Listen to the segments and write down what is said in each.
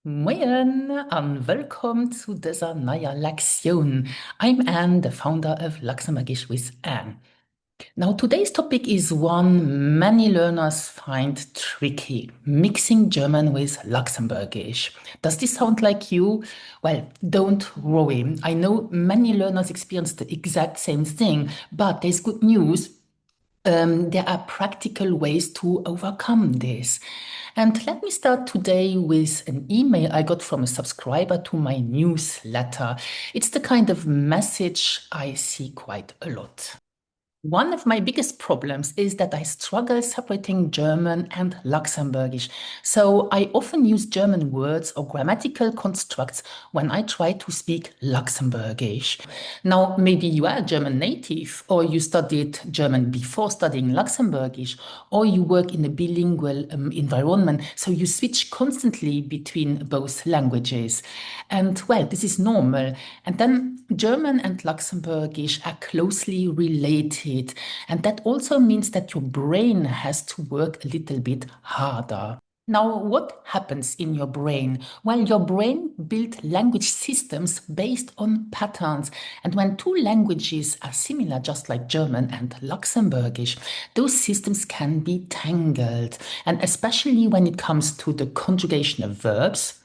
Moin and welcome to dieser neuen Lektion. I'm Anne, the founder of Luxembourgish with Anne. Now, today's topic is one many learners find tricky, mixing German with Luxembourgish. Does this sound like you? Well, don't worry. I know many learners experience the exact same thing, but there's good news. There are practical ways to overcome this. And let me start today with an email I got from a subscriber to my newsletter. It's the kind of message I see quite a lot. One of my biggest problems is that I struggle separating German and Luxembourgish. So I often use German words or grammatical constructs when I try to speak Luxembourgish. Now, maybe you are a German native, or you studied German before studying Luxembourgish, or you work in a bilingual environment, so you switch constantly between both languages. And well, this is normal. And then German and Luxembourgish are closely related. And that also means that your brain has to work a little bit harder. Now, what happens in your brain? Well, your brain builds language systems based on patterns. And when two languages are similar, just like German and Luxembourgish, those systems can be tangled. And especially when it comes to the conjugation of verbs,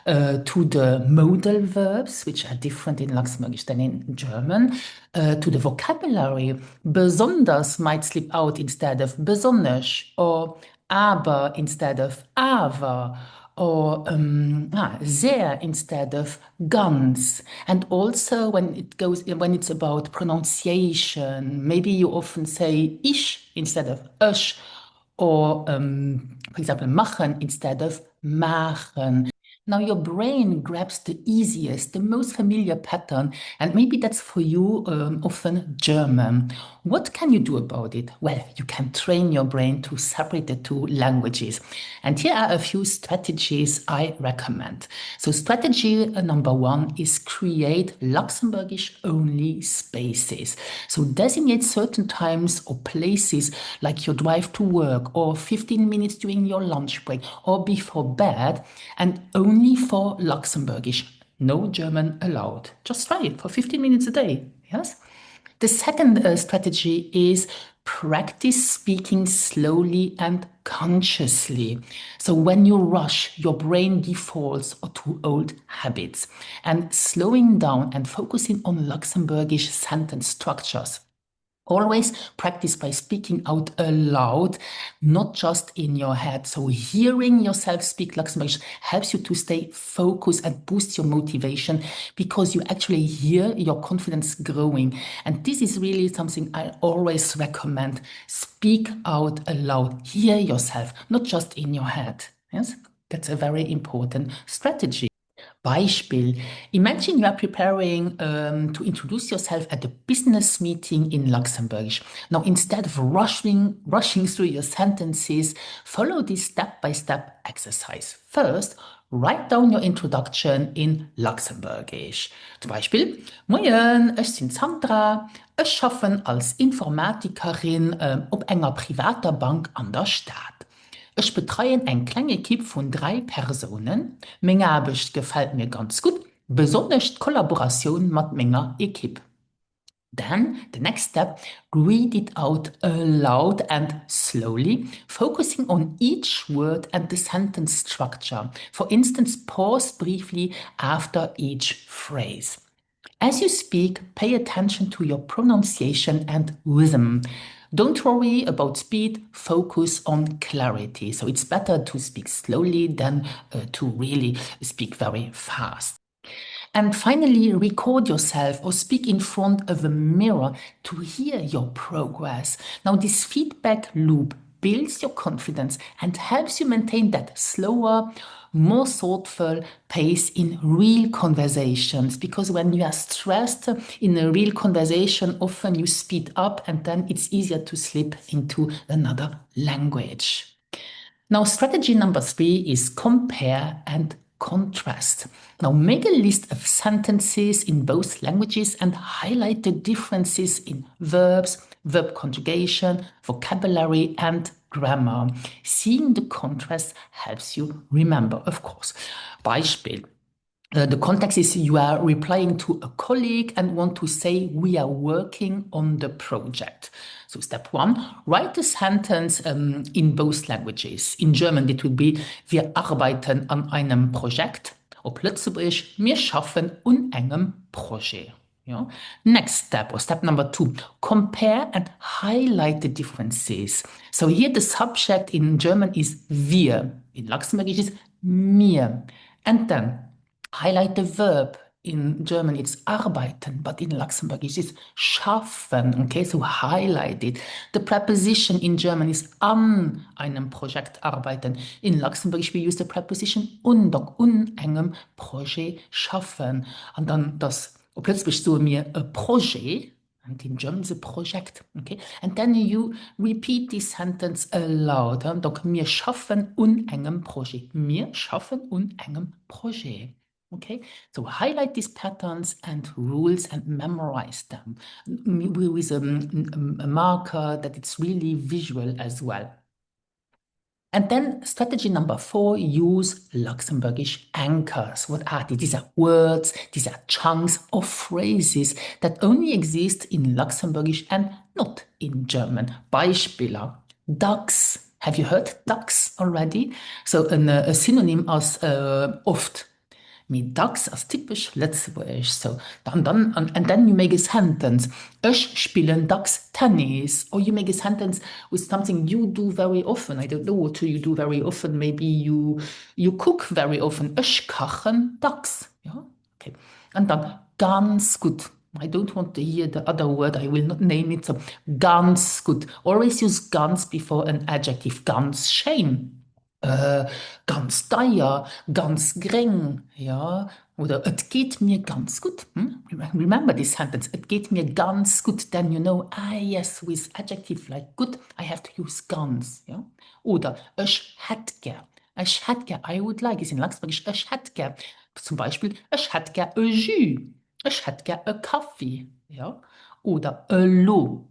to the modal verbs, which are different in Luxembourgish than in German, to the vocabulary. Besonders might slip out instead of besonders, or aber instead of aber, or sehr instead of ganz. And also when it's about pronunciation, maybe you often say ich instead of ösch, or for example, machen instead of machen. Now your brain grabs the easiest, the most familiar pattern, and maybe that's for you often German. What can you do about it? Well, you can train your brain to separate the two languages. And here are a few strategies I recommend. So strategy number one is create Luxembourgish only spaces. So designate certain times or places like your drive to work or 15 minutes during your lunch break or before bed, and only for Luxembourgish. No German allowed. Just try it for 15 minutes a day. Yes? The second strategy is practice speaking slowly and consciously. So when you rush, your brain defaults to old habits. And slowing down and focusing on Luxembourgish sentence structures. Always practice by speaking out aloud, not just in your head. So hearing yourself speak Luxembourgish helps you to stay focused and boost your motivation because you actually hear your confidence growing. And this is really something I always recommend. Speak out aloud. Hear yourself, not just in your head. Yes, that's a very important strategy. Beispiel. Imagine you are preparing to introduce yourself at a business meeting in Luxembourgish. Now, instead of rushing through your sentences, follow this step-by-step exercise. First, write down your introduction in Luxembourgish. Zum Beispiel, Moin, ich bin Sandra. Ich arbeite als Informatikerin op enger privater Bank an der Stadt. Ich betreue eine kleine Equipe von 3 Personen. Meine Arbeit gefällt mir ganz gut, besonders die Kollaboration mit meiner Equipe. Then, the next step, read it out aloud and slowly, focusing on each word and the sentence structure. For instance, pause briefly after each phrase. As you speak, pay attention to your pronunciation and rhythm. Don't worry about speed, focus on clarity. So it's better to speak slowly than to really speak very fast. And finally, record yourself or speak in front of a mirror to hear your progress. Now, this feedback loop builds your confidence and helps you maintain that slower, more thoughtful pace in real conversations. Because when you are stressed in a real conversation, often you speed up and then it's easier to slip into another language. Now, strategy number 3 is compare and contrast. Now, make a list of sentences in both languages and highlight the differences in verbs, verb conjugation, vocabulary, and grammar. Seeing the contrast helps you remember, of course. Beispiel. The context is you are replying to a colleague and want to say, we are working on the project. So step one, write a sentence in both languages. In German, it will be, wir arbeiten an einem Projekt. Auf Luxembourgisch, wir schaffen an einem Projekt. Yeah. Next step, or step number two, compare and highlight the differences. So here the subject in German is wir. In Luxembourgish is mir. And then highlight the verb. In German, it's arbeiten, but in Luxembourgish, it's schaffen. Okay, so highlight it. The preposition in German is an einem Projekt arbeiten. In Luxembourgish, we use the preposition un, donc un einem Projekt schaffen. Und dann das, plötzlich so mir a Projekt, and in German it's a project, okay? And then you repeat this sentence aloud. Donc, wir schaffen an einem Projekt. Wir schaffen an einem Projekt. Okay, so highlight these patterns and rules and memorize them with a marker that it's really visual as well. And then strategy number 4, use Luxembourgish anchors. What are these? These are words, these are chunks of phrases that only exist in Luxembourgish and not in German. Beispiele. Ducks. Have you heard ducks already? So a synonym as oft. Mit ducks as typisch Luxembourgish. So and then you make a sentence. Ich spielen ducks tennis. Or you make a sentence with something you do very often. I don't know what you do very often. Maybe you cook very often. Ich kochen ducks. Yeah? Okay. And then ganz gut. I don't want to hear the other word. I will not name it. So ganz gut. Always use ganz before an adjective. Ganz schön. Ganz teuer, ganz gering, ja, oder es geht mir ganz gut. Remember this sentence, it geht mir ganz gut, then you know, yes, with adjective like good, I have to use ganz, ja. Oder ich hätte gern, I would like, ist in Luxembourgisch, ich hätte gern. Zum Beispiel, ich hätte gern ein Jus, ich hätte gern einen Kaffee, ja. Oder ein Lo,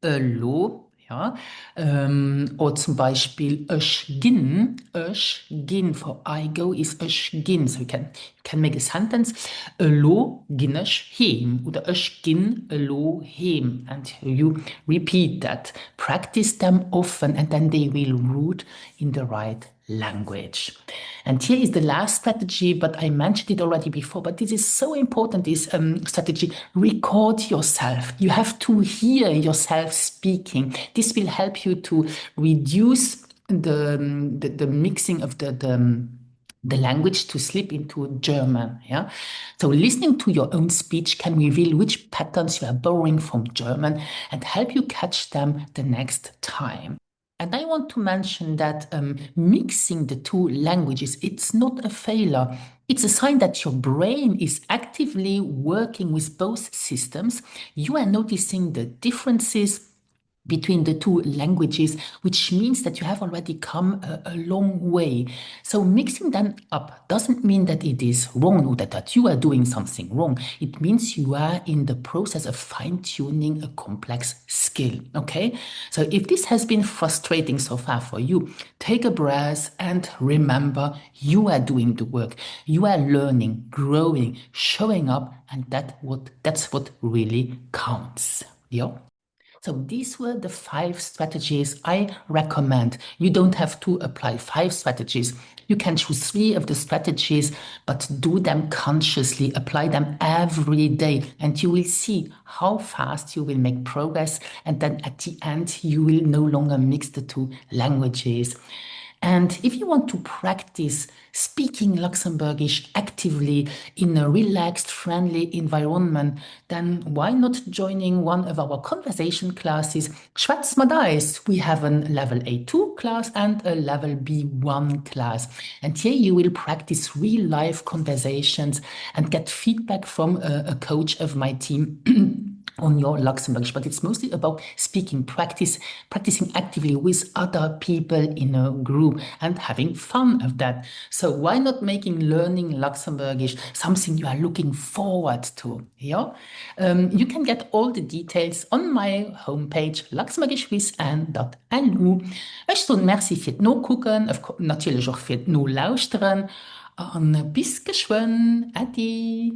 Lo, ja, oder zum Beispiel ich gin for I go is ich gin. So you can make a sentence, lo gin ich heim oder ich gin lo heim, and you repeat that. Practice them often and then they will root in the right language. And here is the last strategy, but I mentioned it already before, but this is so important, this strategy. Record yourself. You have to hear yourself speaking. This will help you to reduce the mixing of the language to slip into German. Yeah. So listening to your own speech can reveal which patterns you are borrowing from German and help you catch them the next time. And I want to mention that mixing the two languages, it's not a failure. It's a sign that your brain is actively working with both systems. You are noticing the differences between the two languages, which means that you have already come a long way. So mixing them up doesn't mean that it is wrong or that you are doing something wrong. It means you are in the process of fine-tuning a complex skill, okay? So if this has been frustrating so far for you, take a breath and remember you are doing the work. You are learning, growing, showing up, and that's what really counts. Yeah? So these were the 5 strategies I recommend. You don't have to apply 5 strategies. You can choose 3 of the strategies, but do them consciously, apply them every day, and you will see how fast you will make progress. And then at the end, you will no longer mix the 2 languages. And if you want to practice speaking Luxembourgish actively in a relaxed, friendly environment, then why not joining one of our conversation classes? Schwätz mal Eis. We have a level A2 class and a level B1 class. And here you will practice real-life conversations and get feedback from a coach of my team on your Luxembourgish, but it's mostly about speaking, practicing actively with other people in a group and having fun of that. So why not making learning Luxembourgish something you are looking forward to? Yeah, you can get all the details on my homepage luxembourgishwithanne.lu. Ich so merci für no gucken, natürlich auch für no lauschen. Und bis geschwind. Adi.